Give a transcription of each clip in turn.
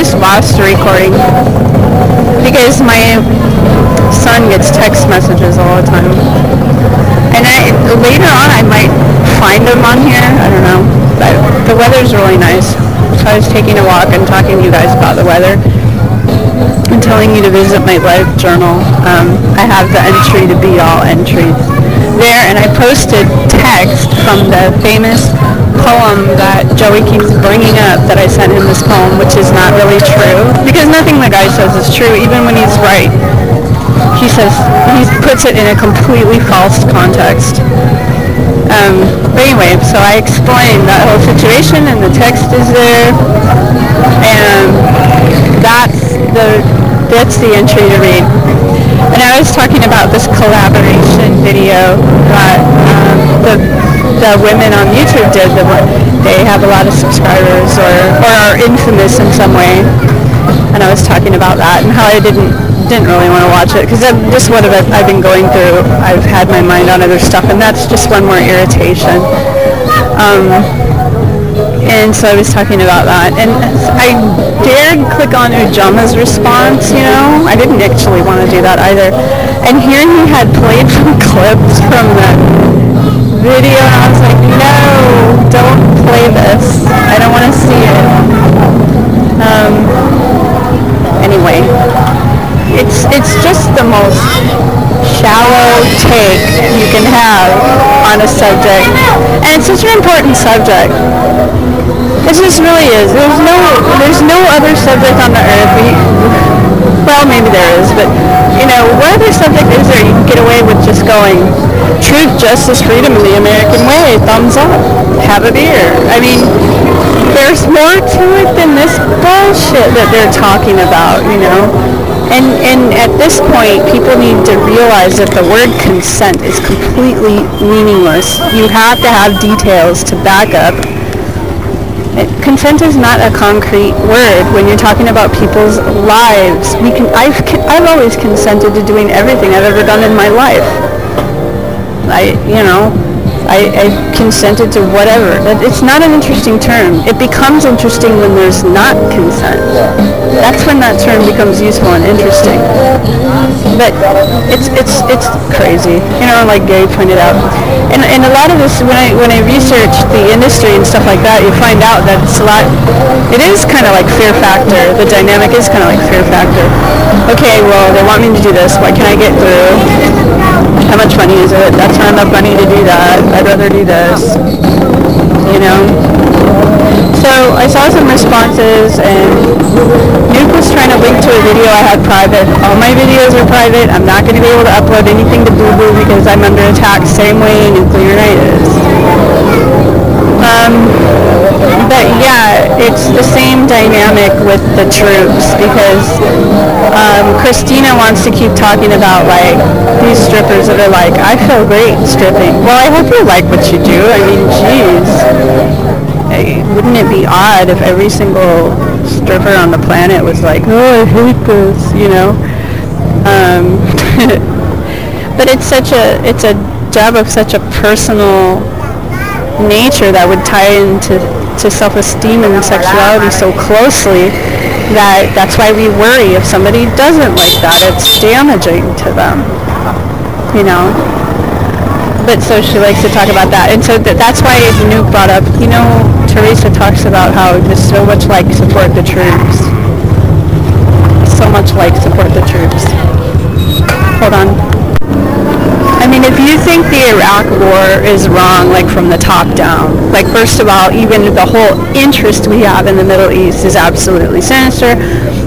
just lost the recording because my son gets text messages all the time. And later on I might find them on here. I don't know. But the weather's really nice. So I was taking a walk and talking to you guys about the weather and telling you to visit my live journal. I have the entry to be all entries there, and I posted text from the famous poem that Joey keeps bringing up, that I sent him this poem, which is not really true, because nothing the guy says is true, even when he's right. He puts it in a completely false context. But anyway, so I explained that whole situation, and the text is there, and that's the entry to read. And I was talking about this collaboration video that the women on YouTube did. They have a lot of subscribers or are infamous in some way. And I was talking about that and how I didn't really want to watch it because just what I've been going through. I've had my mind on other stuff, and that's just one more irritation. And so I was talking about that, and I dared click on Ujama's response, you know. I didn't actually want to do that either. And here he had played some clips from the video, and I was like, no, don't play this. I don't want to see it. Anyway, it's just the most shallow take you can have on a subject, and it's such an important subject. It just really is. There's no other subject on the earth. Well, maybe there is, but you know, what other subject is there you can get away with just going truth, justice, freedom, and the American way? Thumbs up. Have a beer. I mean, there's more to it than this bullshit that they're talking about, you know. And at this point, people need to realize that the word consent is completely meaningless. You have to have details to back up. Consent is not a concrete word when you're talking about people's lives. I've always consented to doing everything I've ever done in my life. I consented to whatever. It's not an interesting term. It becomes interesting when there's not consent. That's when that term becomes useful and interesting. But it's crazy, you know, like Gary pointed out. And a lot of this, when I research the industry and stuff like that, you find out that it is kind of like Fear Factor. The dynamic is kind of like Fear Factor. Okay, well, they want me to do this. What can I get through? How much money is it? That's not enough money to do that. I'd rather do this. You know? So I saw some responses, and Nuke was trying to link to a video I had private. All my videos are private. I'm not going to be able to upload anything to Booboo because I'm under attack same way Nuclear Night is. But yeah, it's the same dynamic with the troops because Christina wants to keep talking about like these strippers that are like, I feel great stripping. Well, I hope you like what you do. I mean, geez. Wouldn't it be odd if every single stripper on the planet was like, oh, I hate this, you know? But it's a job of such a personal nature that would tie into self-esteem and sexuality so closely that's why we worry if somebody doesn't like that. It's damaging to them, you know. But so she likes to talk about that, and so that's why Nuke brought up, you know, Teresa talks about how just so much like support the troops, so much like support the troops. Hold on. I mean, if you think the Iraq war is wrong, like from the top down, like first of all, even the whole interest we have in the Middle East is absolutely sinister.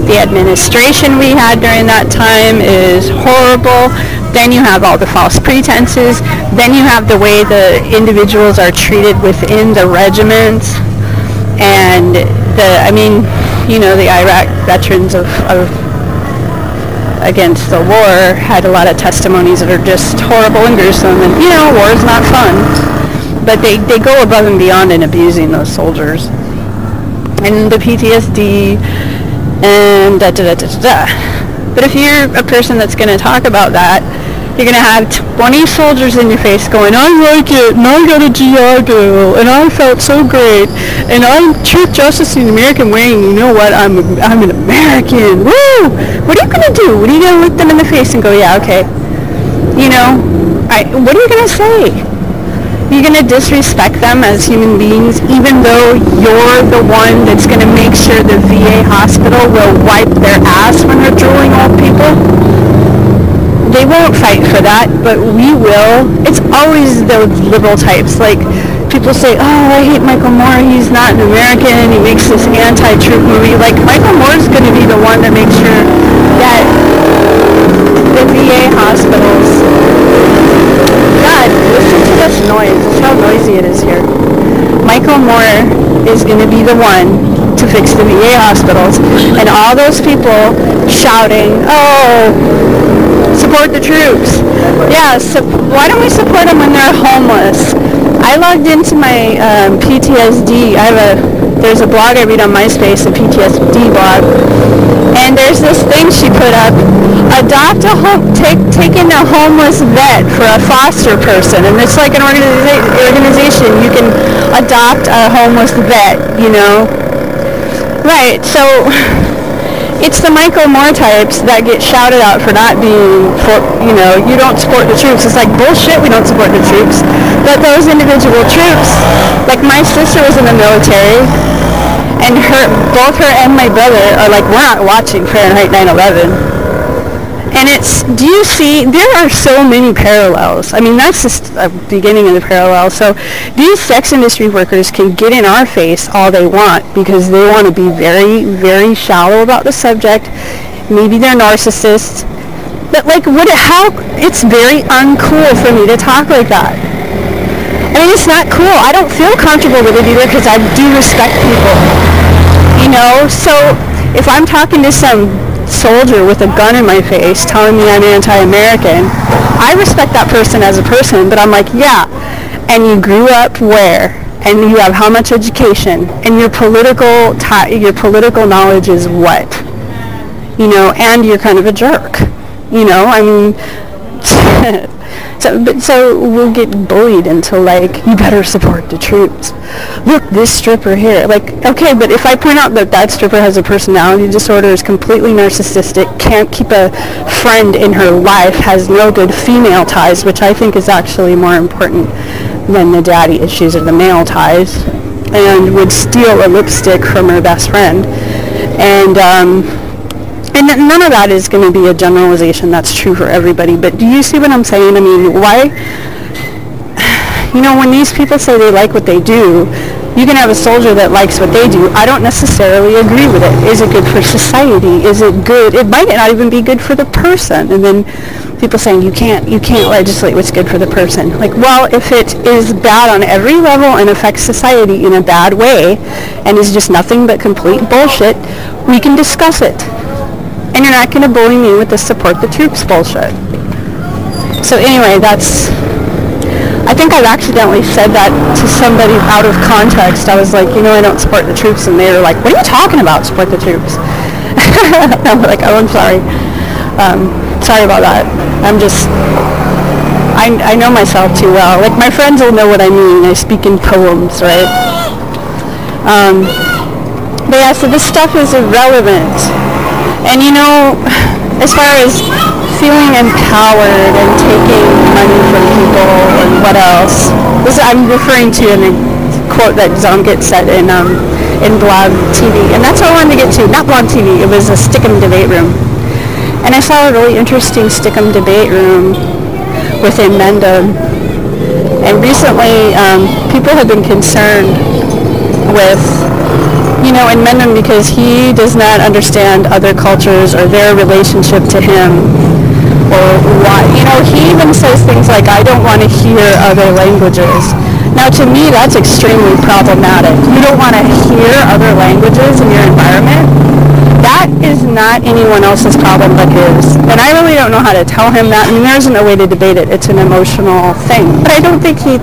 The administration we had during that time is horrible. Then you have all the false pretenses. Then you have the way the individuals are treated within the regiments. And the Iraq veterans of against the war had a lot of testimonies that are just horrible and gruesome, and you know, war is not fun, but they go above and beyond in abusing those soldiers and the PTSD and da da da da da. But if you're a person that's going to talk about that, You're going to have 20 soldiers in your face going, I like it, and I got a GI Bill, and I felt so great, and I'm Truth, Justice, and American way, and you know what, I'm an American, woo! What are you going to do? What are you going to look them in the face and go, yeah, okay. You know, what are you going to say? You're going to disrespect them as human beings, even though you're the one that's going to make sure the VA hospital will wipe their ass when they're drooling old people? They won't fight for that, but we will. It's always those liberal types. Like, people say, oh, I hate Michael Moore. He's not an American. He makes this anti-truth movie. Like, Michael Moore's going to be the one that makes sure that the VA hospitals... God, listen to this noise. It's how noisy it is here. Michael Moore is going to be the one to fix the VA hospitals. And all those people shouting, oh... support the troops. Yeah, why don't we support them when they're homeless? I logged into my PTSD. There's a blog I read on MySpace, a PTSD blog, and there's this thing she put up: take in a homeless vet for a foster person, and it's like an organization. You can adopt a homeless vet, you know. Right. So. It's the Michael Moore types that get shouted out for not being, you don't support the troops. It's like, bullshit, we don't support the troops. But those individual troops, like my sister was in the military, and both her and my brother are like, we're not watching Fahrenheit 9/11. And do you see, there are so many parallels. I mean, that's just a beginning of the parallel. So these sex industry workers can get in our face all they want because they want to be very, very shallow about the subject. Maybe they're narcissists. But like, it's very uncool for me to talk like that. I mean, it's not cool. I don't feel comfortable with it either because I do respect people. You know, so if I'm talking to some soldier with a gun in my face telling me I'm anti-American, I respect that person as a person, but I'm like, yeah, and you grew up where? And you have how much education? And your political knowledge is what? You know, and you're kind of a jerk. You know, I mean, so we'll get bullied until, like, you better support the troops. Look, this stripper here. Like, okay, but if I point out that stripper has a personality disorder, is completely narcissistic, can't keep a friend in her life, has no good female ties, which I think is actually more important than the daddy issues or the male ties, and would steal a lipstick from her best friend. And none of that is going to be a generalization that's true for everybody, but do you see what I'm saying? I mean, why, you know, when these people say they like what they do, you can have a soldier that likes what they do. I don't necessarily agree with it. Is it good for society? Is it good? It might not even be good for the person. And then people saying you can't legislate what's good for the person. Like, well, if it is bad on every level and affects society in a bad way and is just nothing but complete bullshit, we can discuss it. And you're not going to bully me with the support the troops bullshit. So anyway, I think I've accidentally said that to somebody out of context. I was like, I don't support the troops, and they were like, what are you talking about, support the troops? I'm like, oh, I'm sorry. Sorry about that. I know myself too well. Like, my friends will know what I mean. I speak in poems, right? But yeah, so this stuff is irrelevant. And as far as feeling empowered and taking money from people and what else, I'm referring to a quote that Zomgit said in Blog TV. And that's what I wanted to get to. Not Blog TV, it was a Stickum debate room. And I saw a really interesting Stickum debate room within Mendham. And recently, people have been concerned with in Mendham because he does not understand other cultures or their relationship to him, or why. He even says things like, I don't want to hear other languages. Now, to me, that's extremely problematic. You don't want to hear other languages in your environment? That is not anyone else's problem but his. And I really don't know how to tell him that. I mean, there isn't a way to debate it. It's an emotional thing. But I don't think he